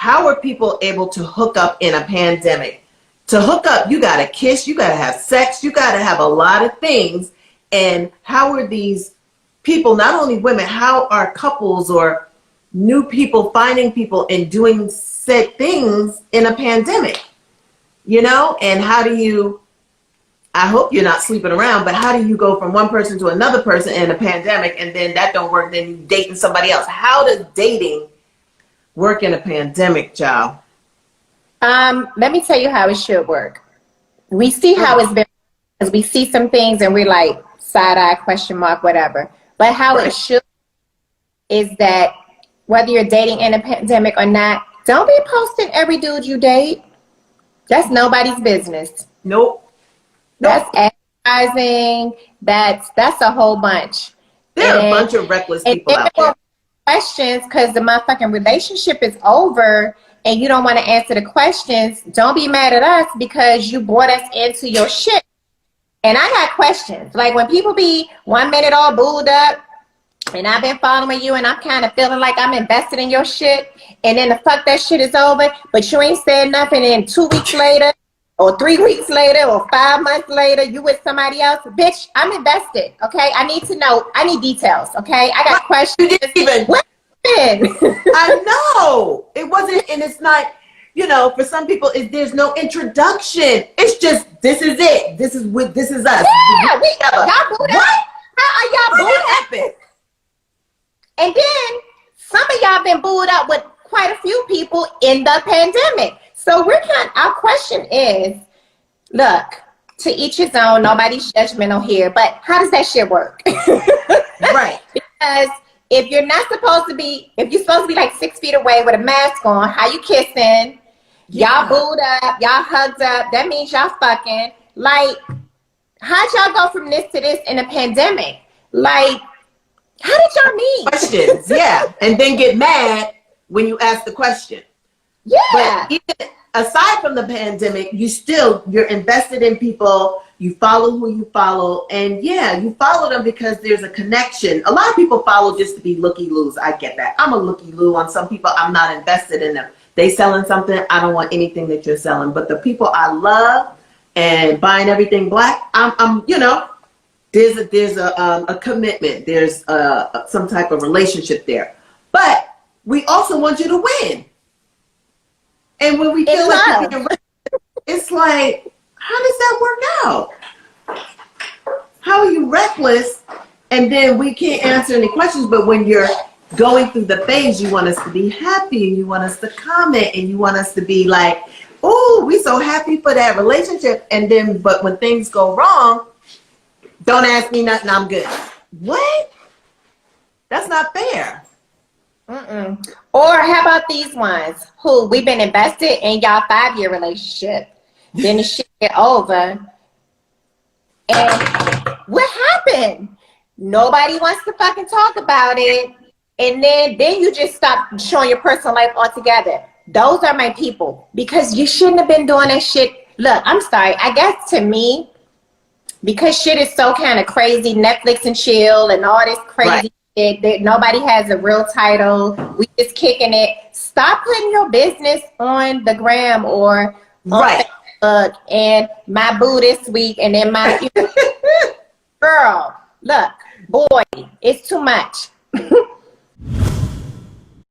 how are people able to hook up in a pandemic? To hook up, you got to kiss, you got to have sex, you got to have a lot of things. And how are these people, not only women, how are couples or new people finding people and doing said things in a pandemic? You know, and how do you, I hope you're not sleeping around, but how do you go from one person to another person in a pandemic and then that don't work, then you dating somebody else? How does dating work in a pandemic, child? Let me tell you how it should work. We see how it's been, because we see some things and we're like, side eye, question mark, whatever. But how it should is that whether you're dating in a pandemic or not, don't be posting every dude you date. That's nobody's business. Nope. That's advertising. That's a whole bunch. There are a bunch of reckless people out there. Questions, because the motherfucking relationship is over and you don't want to answer the questions. Don't be mad at us because you brought us into your shit. And I got questions. Like when people be 1 minute all booed up and I've been following you and I'm kind of feeling like I'm invested in your shit, and then the fuck that shit is over, but you ain't said nothing, and 2 weeks later or 3 weeks later or 5 months later you with somebody else. Bitch, I'm invested, okay? I need to know. I need details, okay? I got questions. You didn't even. What happened? I know. It wasn't, and it's not, you know, for some people, there's no introduction. It's just, this is it. This is us. Yeah, y'all booed up. How are y'all booed up? And then some of y'all been booed up with quite a few people in the pandemic. So our question is, look, to each his own, nobody's judgmental here, but how does that shit work? Right. Because if you're supposed to be like 6 feet away with a mask on, how you kissing? Y'all booed up, y'all hugged up, that means y'all fucking. Like, how'd y'all go from this to this in a pandemic? Like, how did y'all meet? Questions, yeah. And then get mad when you ask the question. Yeah. But even aside from the pandemic, you're invested in people. You follow who you follow. And yeah, you follow them because there's a connection. A lot of people follow just to be looky-loos. I get that. I'm a looky-loo on some people. I'm not invested in them. They selling something. I don't want anything that you're selling. But the people I love and buying everything black, I'm you know, there's a commitment. There's some type of relationship there. But we also want you to win. And when we feel like it's like, how does that work out? How are you reckless? And then we can't answer any questions. But when you're going through the phase, you want us to be happy and you want us to comment and you want us to be like, oh, we so happy for that relationship. And then, but when things go wrong, don't ask me nothing, I'm good. What? That's not fair. Or how about these ones who we've been invested in y'all 5-year relationship, then the shit get over, and what happened? Nobody wants to fucking talk about it, and then you just stop showing your personal life altogether. Those are my people, because you shouldn't have been doing that shit. Look, I'm sorry. I guess to me, because shit is so kind of crazy, Netflix and chill and all this crazy shit, that nobody has a real title. We just kicking it. Stop putting your business on the gram or on Facebook and my boo this week and then my girl. Look, boy, it's too much.